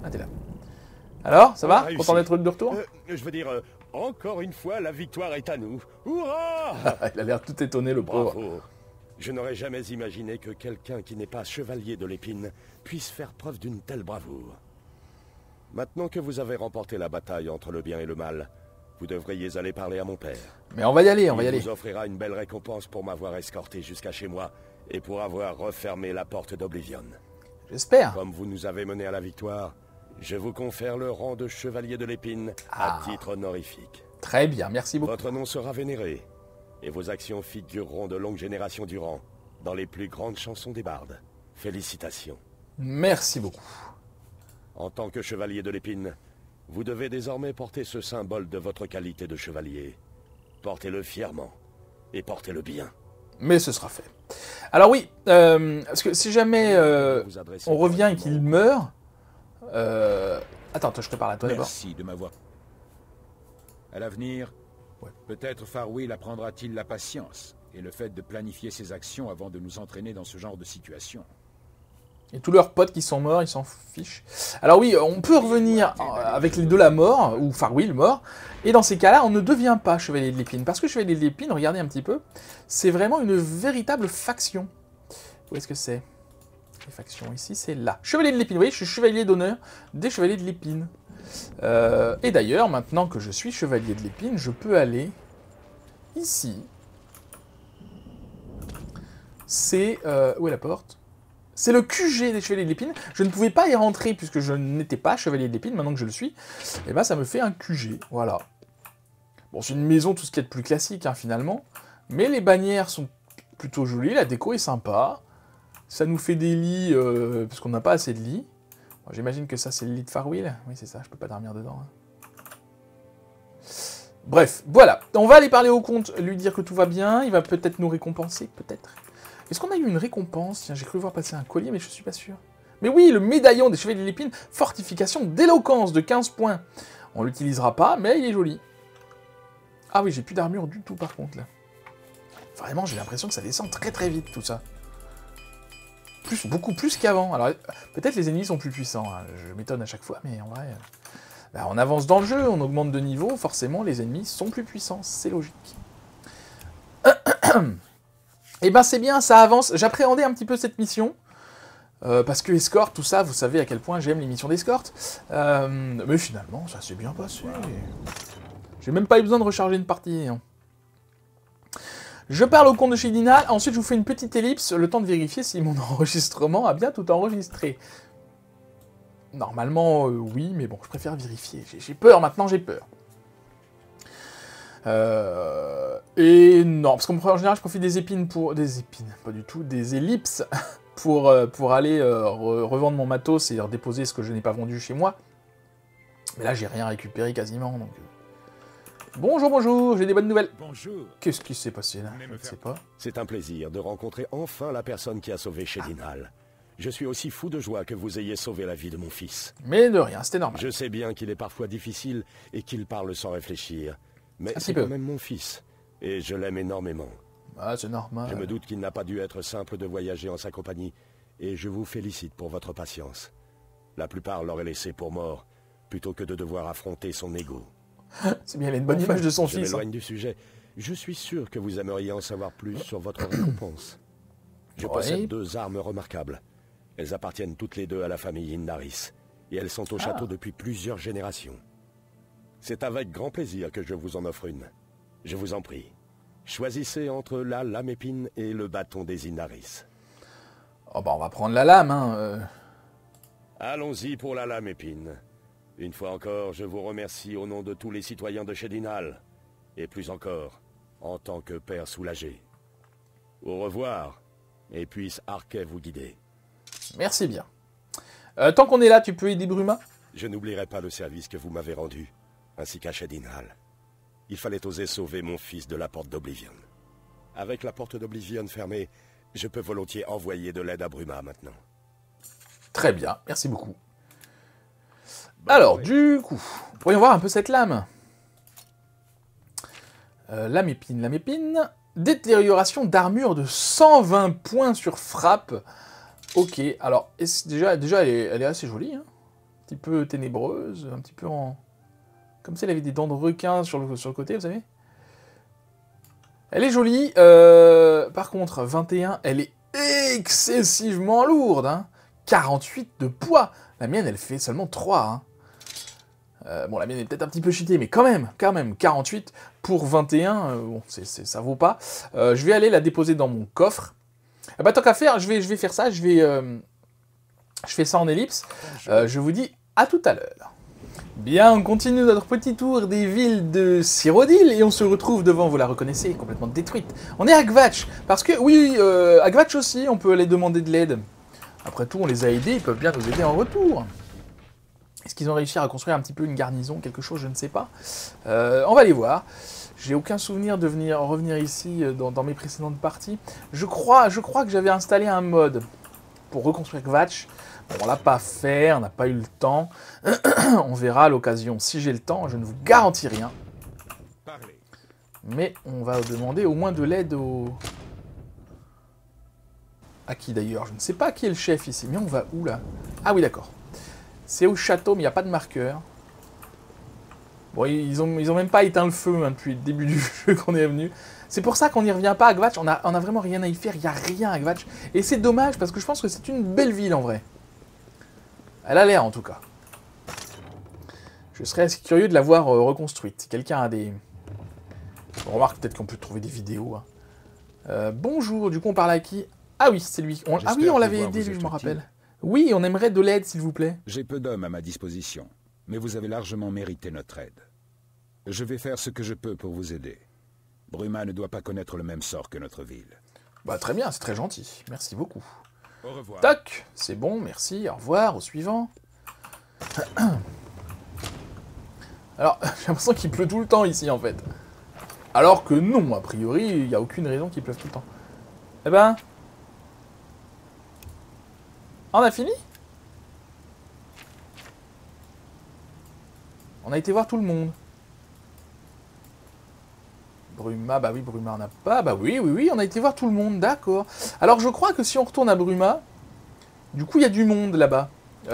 Ah, t'es là. Alors, ça va? Réussi. Content d'être de retour? Je veux dire, encore une fois, la victoire est à nous. Hurrah! Il a l'air tout étonné, le pauvre. Bravo. Je n'aurais jamais imaginé que quelqu'un qui n'est pas chevalier de l'épine puisse faire preuve d'une telle bravoure. Maintenant que vous avez remporté la bataille entre le bien et le mal, vous devriez aller parler à mon père. Mais on va y aller, on va y Il aller. vous offrira une belle récompense pour m'avoir escorté jusqu'à chez moi et pour avoir refermé la porte d'Oblivion. J'espère. Comme vous nous avez menés à la victoire, je vous confère le rang de chevalier de l'épine à titre honorifique. Très bien, merci beaucoup. Votre nom sera vénéré, et vos actions figureront de longues générations durant dans les plus grandes chansons des bardes. Félicitations. Merci beaucoup. En tant que chevalier de l'épine, vous devez désormais porter ce symbole de votre qualité de chevalier. Portez-le fièrement, et portez-le bien. Mais ce sera fait. Alors oui, parce que si jamais on revient et qu'il meurt... Attends, je te parle à toi d'abord. Merci de m'avoir... À l'avenir, peut-être Farwell apprendra-t-il la patience et le fait de planifier ses actions avant de nous entraîner dans ce genre de situation. Et tous leurs potes qui sont morts, ils s'en fichent. Alors oui, on peut revenir avec les deux la mort, ou Farwell mort, et dans ces cas-là, on ne devient pas Chevalier de l'Épine. Parce que Chevalier de l'Épine, regardez un petit peu, c'est vraiment une véritable faction. Où est-ce que c'est? Les factions ici, c'est là. Chevalier de l'Épine, vous voyez, je suis chevalier d'honneur des Chevaliers de l'Épine. Et d'ailleurs, maintenant que je suis Chevalier de l'Épine, je peux aller ici. C'est... où est la porte? C'est le QG des Chevaliers de l'Épine. Je ne pouvais pas y rentrer puisque je n'étais pas Chevalier de l'Épine. Maintenant que je le suis, et ben ça me fait un QG. Voilà. Bon, c'est une maison, tout ce qui est de plus classique, hein, finalement. Mais les bannières sont plutôt jolies. La déco est sympa. Ça nous fait des lits, parce qu'on n'a pas assez de lits. Bon, j'imagine que ça, c'est le lit de Farwell. Oui, c'est ça, je peux pas dormir dedans. Hein. Bref, voilà. On va aller parler au comte, lui dire que tout va bien. Il va peut-être nous récompenser, peut-être. Est-ce qu'on a eu une récompense? Tiens, j'ai cru voir passer un collier, mais je suis pas sûr. Mais oui, le médaillon des Chevaliers de l'Épine, fortification d'éloquence de 15 points. On l'utilisera pas, mais il est joli. Ah oui, j'ai plus d'armure du tout, par contre, là. Vraiment, j'ai l'impression que ça descend très très vite, tout ça. Beaucoup plus qu'avant. Alors, peut-être les ennemis sont plus puissants. Hein. Je m'étonne à chaque fois, mais en vrai... Bah, on avance dans le jeu, on augmente de niveau, forcément, les ennemis sont plus puissants. C'est logique. Et ben c'est bien, ça avance. J'appréhendais un petit peu cette mission. Parce que escorte, tout ça, vous savez à quel point j'aime les missions d'escorte. Mais finalement, ça s'est bien passé. J'ai même pas eu besoin de recharger une partie. Hein. Je parle au comte de Shedinal, ensuite je vous fais une petite ellipse, le temps de vérifier si mon enregistrement a bien tout enregistré. Normalement, oui, mais bon, je préfère vérifier. J'ai peur, maintenant j'ai peur. Et non, parce qu'en général, je profite des épines pour... Des épines, pas du tout, des ellipses pour aller revendre mon matos et redéposer ce que je n'ai pas vendu chez moi. Mais là, j'ai rien récupéré quasiment, donc... Bonjour, bonjour, j'ai des bonnes nouvelles. Bonjour. Qu'est-ce qui s'est passé là? Je ne sais pas. C'est un plaisir de rencontrer enfin la personne qui a sauvé Shedinal. Je suis aussi fou de joie que vous ayez sauvé la vie de mon fils. Mais de rien, c'était normal. Je sais bien qu'il est parfois difficile et qu'il parle sans réfléchir. Mais c'est quand même mon fils. Et je l'aime énormément. Ah, c'est normal. Je me doute qu'il n'a pas dû être simple de voyager en sa compagnie. Et je vous félicite pour votre patience. La plupart l'auraient laissé pour mort, plutôt que de devoir affronter son ego. C'est bien, il a une bonne image de son je fils. Je m'éloigne du sujet. Je suis sûr que vous aimeriez en savoir plus sur votre récompense. Je possède 2 armes remarquables. Elles appartiennent toutes les deux à la famille Indaris. Et elles sont au château depuis plusieurs générations. C'est avec grand plaisir que je vous en offre une. Je vous en prie. Choisissez entre la lame épine et le bâton des Indaris. Oh bah on va prendre la lame, hein. Allons-y pour la lame épine. Une fois encore, je vous remercie au nom de tous les citoyens de Shedinal. Et plus encore, en tant que père soulagé. Au revoir, et puisse Arkay vous guider. Merci bien. Tant qu'on est là, tu peux aider Bruma? Je n'oublierai pas le service que vous m'avez rendu, ainsi qu'à Shedinal. Il fallait oser sauver mon fils de la porte d'Oblivion. Avec la porte d'Oblivion fermée, je peux volontiers envoyer de l'aide à Bruma maintenant. Très bien, merci beaucoup. Alors, du coup, voyons voir un peu cette lame. Lame épine. Détérioration d'armure de 120 points sur frappe. Ok, alors, déjà elle est assez jolie. Hein. petit peu ténébreuse, un petit peu en... Comme si elle avait des dents de requin sur le côté, vous savez. Elle est jolie. Par contre, 21, elle est excessivement lourde. Hein. 48 de poids. La mienne, elle fait seulement 3. Hein. Bon, la mienne est peut-être un petit peu cheatée, mais quand même, 48 pour 21, bon, ça vaut pas. Je vais aller la déposer dans mon coffre. Bah, tant qu'à faire, je vais faire ça. Je fais ça en ellipse. Je vous dis à tout à l'heure. Bien, on continue notre petit tour des villes de Cyrodiil et on se retrouve devant, vous la reconnaissez, complètement détruite. On est à Gvatch, parce que, oui, à Gvatch aussi, on peut aller demander de l'aide. Après tout, on les a aidés, ils peuvent bien nous aider en retour. Est-ce qu'ils ont réussi à reconstruire un petit peu une garnison, quelque chose, je ne sais pas. On va aller voir. J'ai aucun souvenir de revenir ici dans mes précédentes parties. Je crois que j'avais installé un mode pour reconstruire Gvatch. Bon, on l'a pas fait, on n'a pas eu le temps. On verra à l'occasion si j'ai le temps, je ne vous garantis rien. Mais on va demander au moins de l'aide au... À qui d'ailleurs? Je ne sais pas qui est le chef ici, mais on va où là? Ah oui, d'accord. C'est au château, mais il n'y a pas de marqueur. Bon, ils ont même pas éteint le feu hein, depuis le début du jeu qu'on est venu. C'est pour ça qu'on n'y revient pas à Gvatch, on a vraiment rien à y faire, il n'y a rien à Gvatch. Et c'est dommage, parce que je pense que c'est une belle ville en vrai. Elle a l'air en tout cas. Je serais assez curieux de la voir reconstruite. Si quelqu'un a des... On remarque peut-être qu'on peut trouver des vidéos. Hein. Bonjour, du coup on parle à qui? Ah oui, c'est lui. Ah oui, on l'avait aidé, lui, je me rappelle. Oui, on aimerait de l'aide, s'il vous plaît. J'ai peu d'hommes à ma disposition, mais vous avez largement mérité notre aide. Je vais faire ce que je peux pour vous aider. Bruma ne doit pas connaître le même sort que notre ville. Bah très bien, c'est très gentil. Merci beaucoup. Au revoir. Toc, c'est bon, merci, au revoir, au suivant. Alors, j'ai l'impression qu'il pleut tout le temps ici, en fait. Alors que non, a priori, il n'y a aucune raison qu'il pleuve tout le temps. Eh ben... On a fini? On a été voir tout le monde. Bruma, bah oui, Bruma on n'a pas. Bah oui, on a été voir tout le monde, d'accord. Alors je crois que si on retourne à Bruma, du coup il y a du monde là-bas.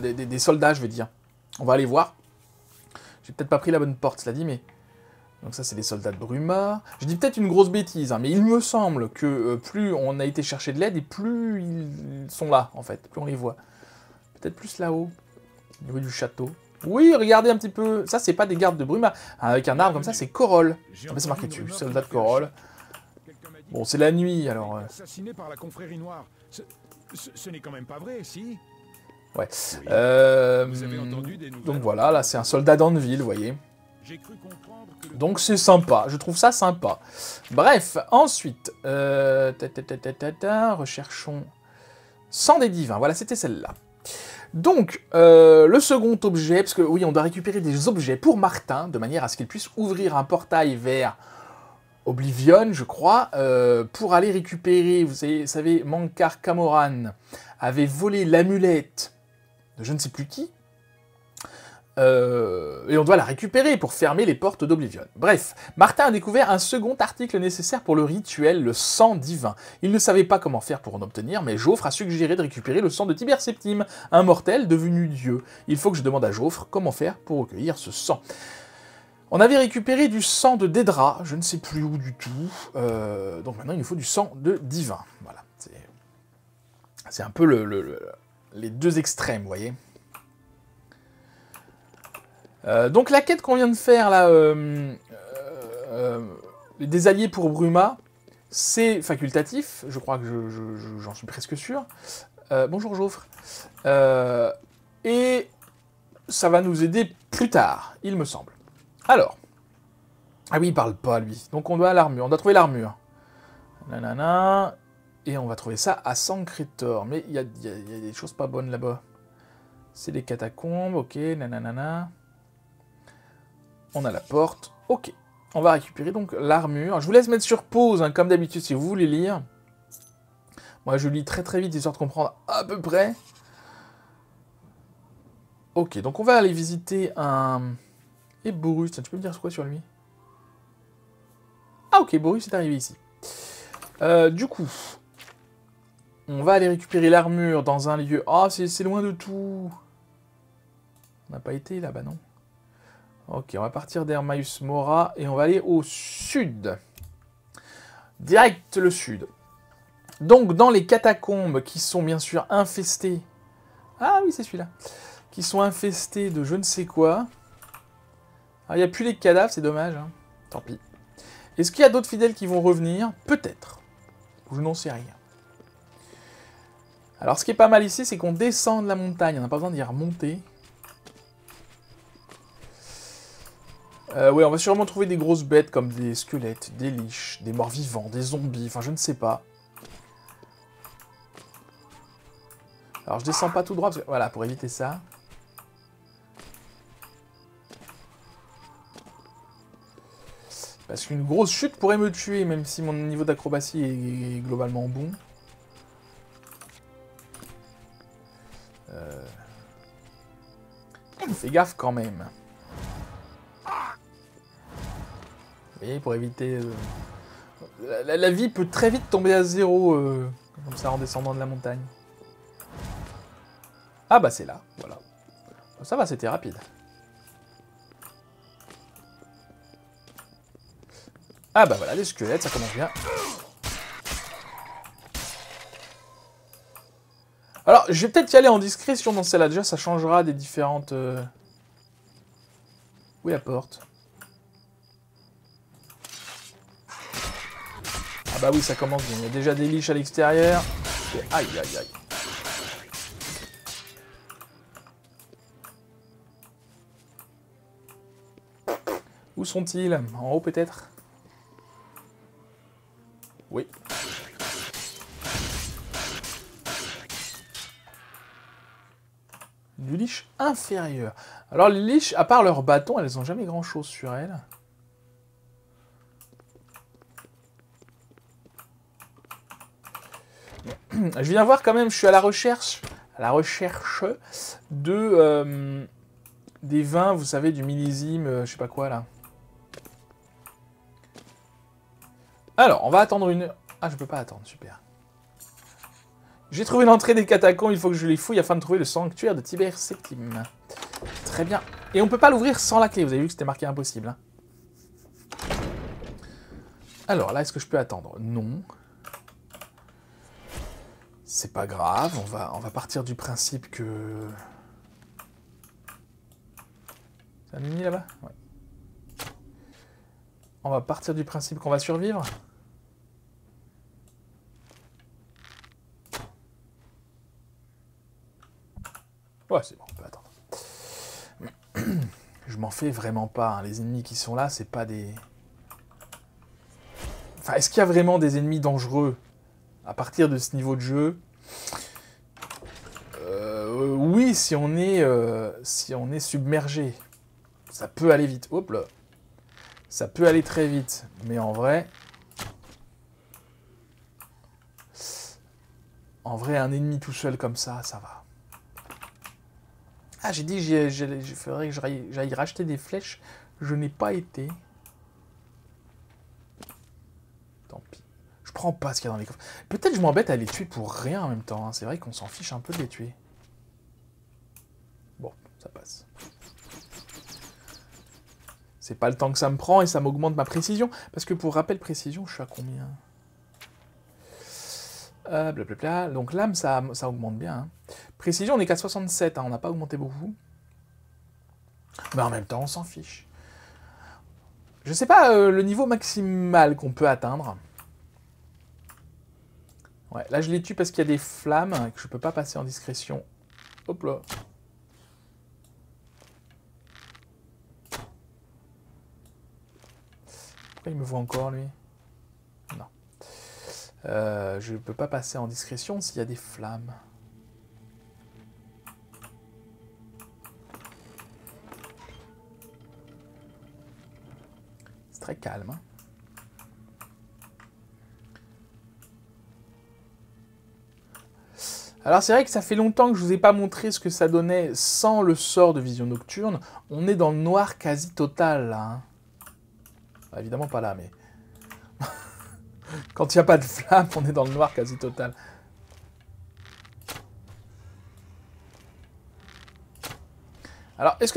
Des soldats, je veux dire. On va aller voir. J'ai peut-être pas pris la bonne porte, cela dit, mais... Donc ça, c'est les soldats de Bruma. Je dis peut-être une grosse bêtise, hein, mais il me semble que plus on a été chercher de l'aide, et plus ils sont là, en fait. Plus on les voit. Peut-être plus là-haut, au niveau du château. Oui, regardez un petit peu. Ça, c'est pas des gardes de Bruma. Avec un arbre comme ça, c'est Corolle. Ah, c'est marqué dessus, soldat de Corolle. Bon, c'est la nuit, alors... Assassiné par la confrérie noire. Ce n'est quand même pas vrai, si? Ouais. Vous avez entendu des nouvelles? Donc voilà, là, c'est un soldat d'Anneville, vous voyez. J'ai cru comprendre que Donc c'est sympa, je trouve ça sympa. Bref, ensuite, recherchons Sang des divins, voilà, c'était celle-là. Donc, le second objet, parce que oui, on doit récupérer des objets pour Martin, de manière à ce qu'il puisse ouvrir un portail vers Oblivion, je crois, pour aller récupérer, vous savez, Mankar Camoran avait volé l'amulette de je ne sais plus qui, et on doit la récupérer pour fermer les portes d'Oblivion. Bref, Martin a découvert un second article nécessaire pour le rituel, le sang divin. Il ne savait pas comment faire pour en obtenir, mais Jaufre a suggéré de récupérer le sang de Tibère Septime, un mortel devenu dieu. Il faut que je demande à Jaufre comment faire pour recueillir ce sang. On avait récupéré du sang de Dédra, je ne sais plus où du tout, donc maintenant il nous faut du sang de divin. Voilà, c'est un peu les deux extrêmes, vous voyez. Donc la quête qu'on vient de faire, là, des alliés pour Bruma, c'est facultatif, je crois que j'en suis presque sûr. Bonjour Jaufre. Et ça va nous aider plus tard, il me semble. Alors, ah oui, il parle pas lui, donc on doit trouver l'armure. Nanana, et on va trouver ça à Sancrétor, mais il y a des choses pas bonnes là-bas. C'est les catacombes, ok, nanana. On a la porte, ok. On va récupérer donc l'armure. Je vous laisse mettre sur pause, hein, comme d'habitude, si vous voulez lire. Moi, je lis très très vite, histoire de comprendre à peu près. Ok, donc on va aller visiter un... Et Borus, tiens, tu peux me dire quoi sur lui? Ah ok, Borus est arrivé ici. Du coup, on va aller récupérer l'armure dans un lieu... Ah, c'est loin de tout. On n'a pas été là-bas, non? Ok, on va partir d'Hermaeus Mora et on va aller au sud. Direct le sud. Donc, dans les catacombes qui sont bien sûr infestées... Ah oui, c'est celui-là. Qui sont infestées de je ne sais quoi. Alors, il n'y a plus les cadavres, c'est dommage. Hein. Tant pis. Est-ce qu'il y a d'autres fidèles qui vont revenir? Peut-être. Je n'en sais rien. Alors, ce qui est pas mal ici, c'est qu'on descend de la montagne. On n'a pas besoin d'y remonter. Oui, on va sûrement trouver des grosses bêtes comme des squelettes, des liches, des morts-vivants, des zombies, enfin je ne sais pas. Alors je descends pas tout droit, parce que, voilà, pour éviter ça. Parce qu'une grosse chute pourrait me tuer, même si mon niveau d'acrobatie est globalement bon. Fais gaffe quand même. Et pour éviter... La vie peut très vite tomber à zéro, comme ça, en descendant de la montagne. Ah bah c'est là, voilà. Ça va, c'était rapide. Ah bah voilà, des squelettes, ça commence bien. Alors, je vais peut-être y aller en discrétion dans celle-là. Déjà, ça changera des différentes... Où est la porte? Ah bah oui, ça commence bien. Il y a déjà des liches à l'extérieur. Et aïe, aïe, aïe. Où sont-ils? En haut peut-être? Oui. Du liche inférieur. Alors les liches, à part leur bâton, elles n'ont jamais grand-chose sur elles. Je viens voir quand même, je suis à la recherche de des vins, vous savez, du millésime, je sais pas quoi là. Alors, on va attendre une... Ah, je peux pas attendre, super. J'ai trouvé l'entrée des catacombes, il faut que je les fouille afin de trouver le sanctuaire de Tiber Septime. Très bien. Et on peut pas l'ouvrir sans la clé, vous avez vu que c'était marqué impossible. Hein. Alors, là, est-ce que je peux attendre? Non. C'est pas grave, on va partir du principe que... Ça m'a mis là-bas? Ouais. On va partir du principe qu'on va survivre. Ouais, c'est bon, on peut attendre. Je m'en fais vraiment pas. Hein. Les ennemis qui sont là, c'est pas des... Enfin, est-ce qu'il y a vraiment des ennemis dangereux à partir de ce niveau de jeu? Oui, si on est submergé. Ça peut aller vite. Hop là. Ça peut aller très vite. Mais en vrai... un ennemi tout seul comme ça, ça va. Ah, j'ai dit il faudrait que j'aille racheter des flèches. Je n'ai pas été. Tant pis. Je prends pas ce qu'il y a dans les coffres. Peut-être je m'embête à les tuer pour rien en même temps. Hein. C'est vrai qu'on s'en fiche un peu de les tuer. Bon, ça passe. C'est pas le temps que ça me prend et ça m'augmente ma précision. Parce que pour rappel précision, je suis à combien? Blablabla. Donc l'âme, ça augmente bien. Hein. Précision, on est qu'à 67. Hein. On n'a pas augmenté beaucoup. Mais en même temps, on s'en fiche. Je sais pas le niveau maximal qu'on peut atteindre. Ouais, là je les tue parce qu'il y a des flammes et que je peux pas passer en discrétion. Hop là. Pourquoi il me voit encore lui? Non. Je peux pas passer en discrétion s'il y a des flammes. C'est très calme. Hein. Alors c'est vrai que ça fait longtemps que je vous ai pas montré ce que ça donnait sans le sort de vision nocturne. On est dans le noir quasi total là. Hein. Bah, évidemment pas là, mais... Quand il n'y a pas de flamme, on est dans le noir quasi total. Alors, est-ce que